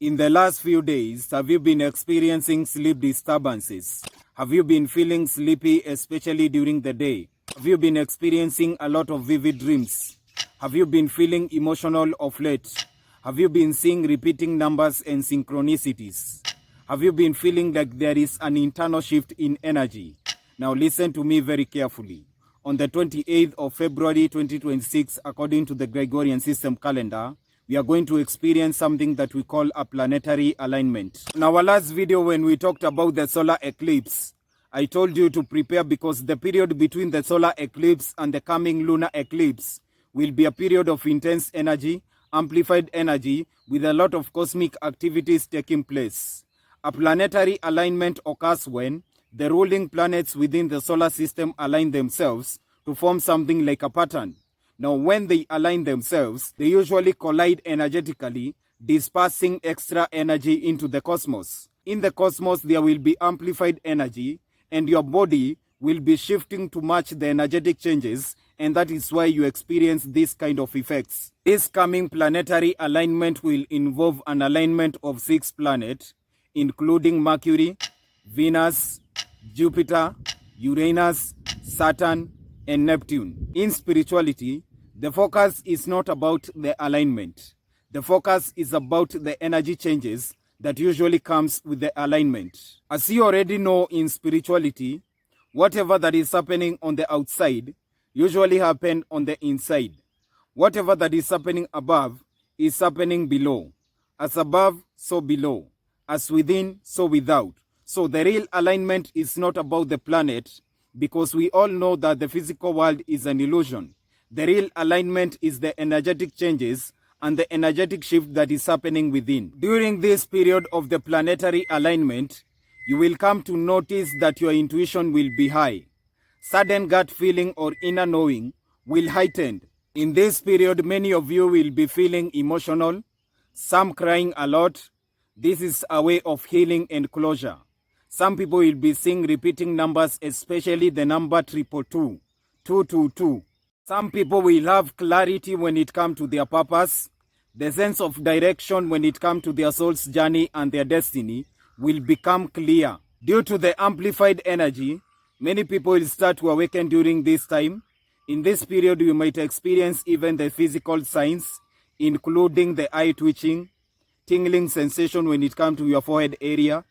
In the last few days, have you been experiencing sleep disturbances? Have you been feeling sleepy, especially during the day? Have you been experiencing a lot of vivid dreams? Have you been feeling emotional of late? Have you been seeing repeating numbers and synchronicities? Have you been feeling like there is an internal shift in energy? Now listen to me very carefully. On the 28th of February 2026, according to the Gregorian system calendar, we are going to experience something that we call a planetary alignment. In our last video, when we talked about the solar eclipse, I told you to prepare because the period between the solar eclipse and the coming lunar eclipse will be a period of intense energy, amplified energy, with a lot of cosmic activities taking place. A planetary alignment occurs when the ruling planets within the solar system align themselves to form something like a pattern. Now, when they align themselves, they usually collide energetically, dispersing extra energy into the cosmos. In the cosmos, there will be amplified energy, and your body will be shifting to match the energetic changes, and that is why you experience this kind of effects. This coming planetary alignment will involve an alignment of 6 planets, including Mercury, Venus, Jupiter, Uranus, Saturn, and Neptune. In spirituality, the focus is not about the alignment. The focus is about the energy changes that usually comes with the alignment. As you already know, in spirituality, whatever that is happening on the outside usually happens on the inside. Whatever that is happening above is happening below. As above, so below. As within, so without. So the real alignment is not about the planet, because we all know that the physical world is an illusion. The real alignment is the energetic changes and the energetic shift that is happening within. During this period of the planetary alignment, you will come to notice that your intuition will be high. Sudden gut feeling or inner knowing will heighten. In this period, many of you will be feeling emotional, some crying a lot. This is a way of healing and closure. Some people will be seeing repeating numbers, especially the number 222, 222. Some people will have clarity when it comes to their purpose. The sense of direction when it comes to their soul's journey and their destiny will become clear. Due to the amplified energy, many people will start to awaken during this time. In this period, you might experience even the physical signs, including the eye twitching, tingling sensation when it comes to your forehead area,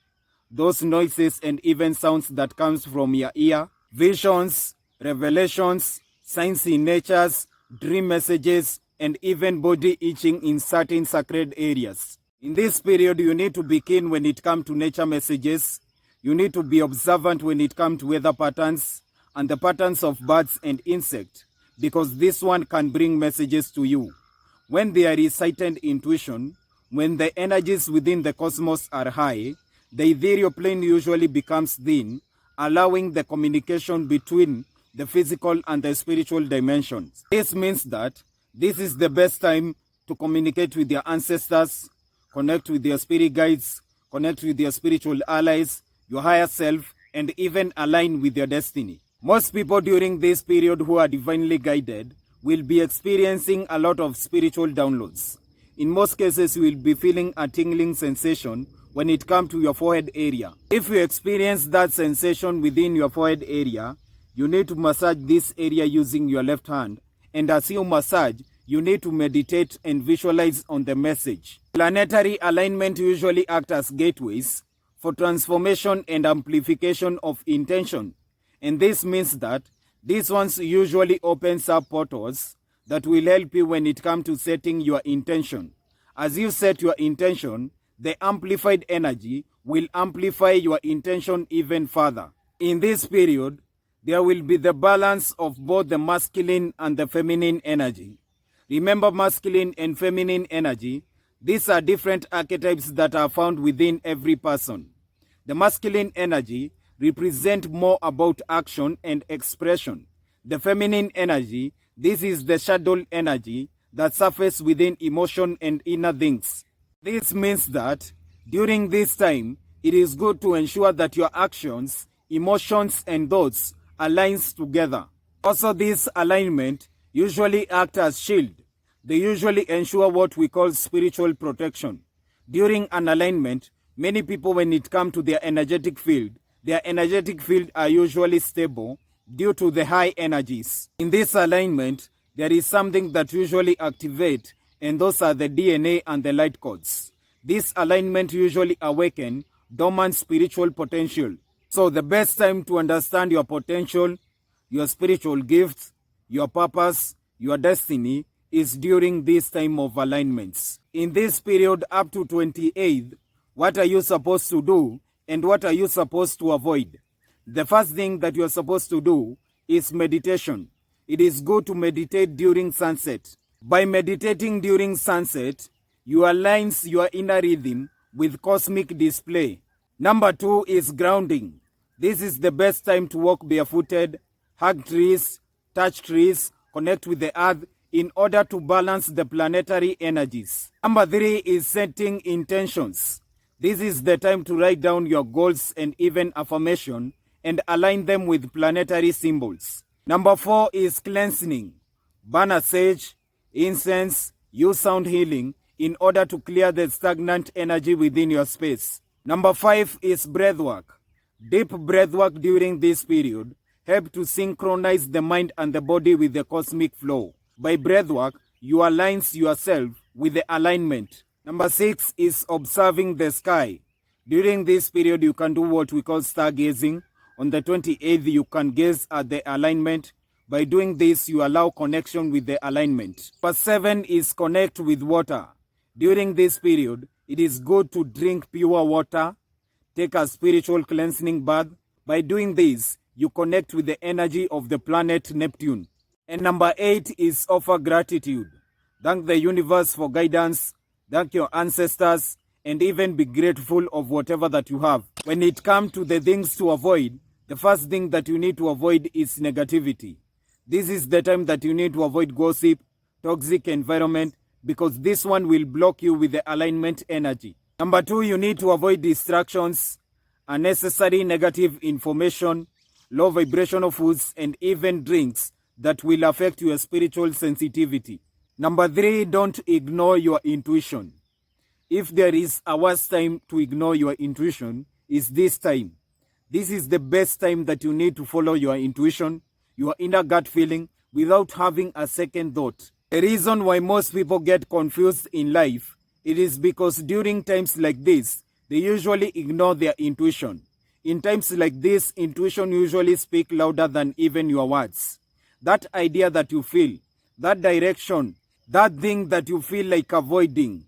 those noises and even sounds that comes from your ear, visions, revelations, signs in natures, dream messages, and even body itching in certain sacred areas. In this period, you need to be keen when it comes to nature messages. You need to be observant when it comes to weather patterns and the patterns of birds and insects, because this one can bring messages to you. When there is heightened intuition, when the energies within the cosmos are high, the ethereal plane usually becomes thin, allowing the communication between the physical and the spiritual dimensions. This means that this is the best time to communicate with your ancestors, connect with your spirit guides, connect with your spiritual allies, your higher self, and even align with your destiny. Most people during this period who are divinely guided will be experiencing a lot of spiritual downloads. In most cases, you will be feeling a tingling sensation when it comes to your forehead area. If you experience that sensation within your forehead area, you need to massage this area using your left hand. And as you massage, you need to meditate and visualize on the message. Planetary alignment usually act as gateways for transformation and amplification of intention. And this means that these ones usually opens up portals that will help you when it comes to setting your intention. As you set your intention, the amplified energy will amplify your intention even further. In this period, there will be the balance of both the masculine and the feminine energy. Remember, masculine and feminine energy, these are different archetypes that are found within every person. The masculine energy represents more about action and expression. The feminine energy, this is the shadow energy that surfaces within emotion and inner things. This means that during this time, it is good to ensure that your actions, emotions, and thoughts aligns together. Also, this alignment usually act as shield. They usually ensure what we call spiritual protection. During an alignment, many people, when it comes to their energetic field are usually stable due to the high energies. In this alignment, there is something that usually activate, and those are the DNA and the light codes. This alignment usually awaken dormant spiritual potential. So the best time to understand your potential, your spiritual gifts, your purpose, your destiny is during this time of alignments. In this period up to 28th, what are you supposed to do and what are you supposed to avoid? The first thing that you are supposed to do is meditation. It is good to meditate during sunset. By meditating during sunset, you aligns your inner rhythm with cosmic display. Number 2 is grounding. This is the best time to walk barefooted, hug trees, touch trees, connect with the earth in order to balance the planetary energies. Number 3 is setting intentions. This is the time to write down your goals and even affirmation and align them with planetary symbols. Number 4 is cleansing. Burn a sage, incense, use sound healing in order to clear the stagnant energy within your space. Number 5 is breathwork. Deep breathwork during this period help to synchronize the mind and the body with the cosmic flow. By breathwork, you align yourself with the alignment. Number 6 is observing the sky. During this period, you can do what we call stargazing. On the 28th, you can gaze at the alignment. By doing this, you allow connection with the alignment. Number 7 is connect with water. During this period, it is good to drink pure water, take a spiritual cleansing bath. By doing this, you connect with the energy of the planet Neptune. And number 8 is offer gratitude. Thank the universe for guidance, thank your ancestors, and even be grateful of whatever that you have. When it comes to the things to avoid, the first thing that you need to avoid is negativity. This is the time that you need to avoid gossip, toxic environment, because this one will block you with the alignment energy. Number 2, you need to avoid distractions, unnecessary negative information, low vibrational foods, and even drinks that will affect your spiritual sensitivity. Number 3, don't ignore your intuition. If there is a worst time to ignore your intuition, is this time. This is the best time that you need to follow your intuition, your inner gut feeling, without having a second thought. The reason why most people get confused in life, it is because during times like this, they usually ignore their intuition. In times like this, intuition usually speaks louder than even your words. That idea that you feel, that direction, that thing that you feel like avoiding,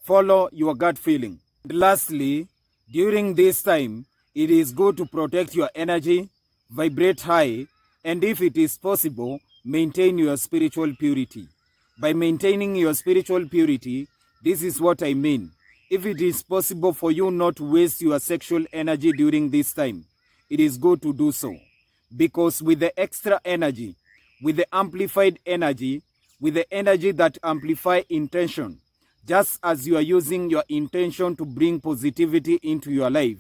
follow your gut feeling. And lastly, during this time, it is good to protect your energy, vibrate high, and if it is possible, maintain your spiritual purity. By maintaining your spiritual purity, this is what I mean. If it is possible for you not to waste your sexual energy during this time, it is good to do so. Because with the extra energy, with the amplified energy, with the energy that amplify intention, just as you are using your intention to bring positivity into your life,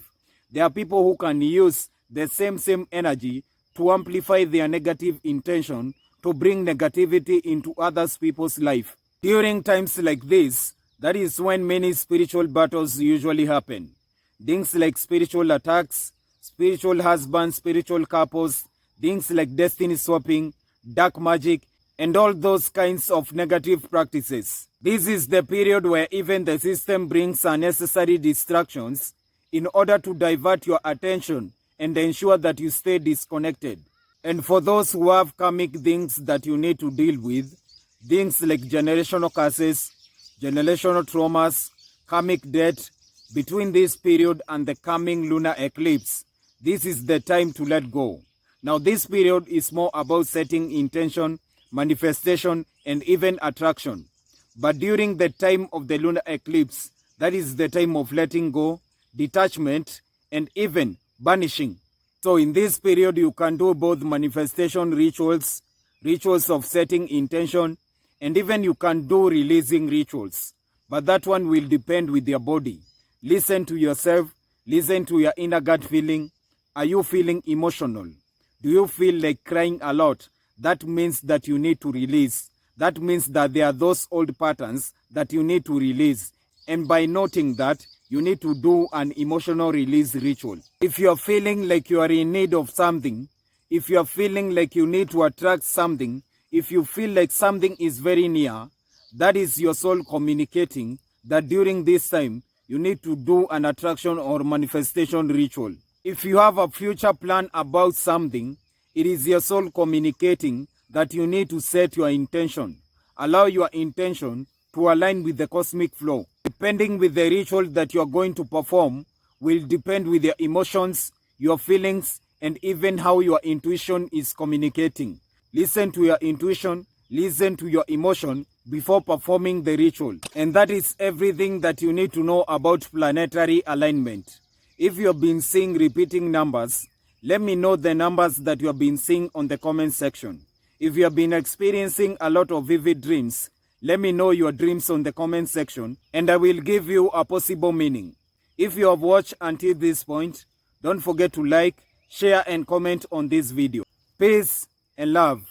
there are people who can use the same energy to amplify their negative intention to bring negativity into other people's life. During times like this, that is when many spiritual battles usually happen. Things like spiritual attacks, spiritual husbands, spiritual couples, things like destiny swapping, dark magic, and all those kinds of negative practices. This is the period where even the system brings unnecessary distractions in order to divert your attention and ensure that you stay disconnected. And for those who have karmic things that you need to deal with, things like generational curses, generational traumas, karmic debt, between this period and the coming lunar eclipse, this is the time to let go. Now this period is more about setting intention, manifestation, and even attraction. But during the time of the lunar eclipse, that is the time of letting go, detachment, and even banishing. So in this period, you can do both manifestation rituals, rituals of setting intention, and even you can do releasing rituals. But that one will depend with your body. Listen to yourself, listen to your inner gut feeling. Are you feeling emotional? Do you feel like crying a lot? That means that you need to release. That means that there are those old patterns that you need to release. And by noting that, you need to do an emotional release ritual. If you are feeling like you are in need of something, if you are feeling like you need to attract something, if you feel like something is very near, that is your soul communicating that during this time, you need to do an attraction or manifestation ritual. If you have a future plan about something, it is your soul communicating that you need to set your intention. Allow your intention to align with the cosmic flow. Depending with the ritual that you are going to perform will depend with your emotions, your feelings, and even how your intuition is communicating. Listen to your intuition, listen to your emotion before performing the ritual. And that is everything that you need to know about planetary alignment. If you have been seeing repeating numbers, let me know the numbers that you have been seeing on the comment section. If you have been experiencing a lot of vivid dreams, let me know your dreams on the comment section and I will give you a possible meaning. If you have watched until this point, don't forget to like, share and comment on this video. Peace and love.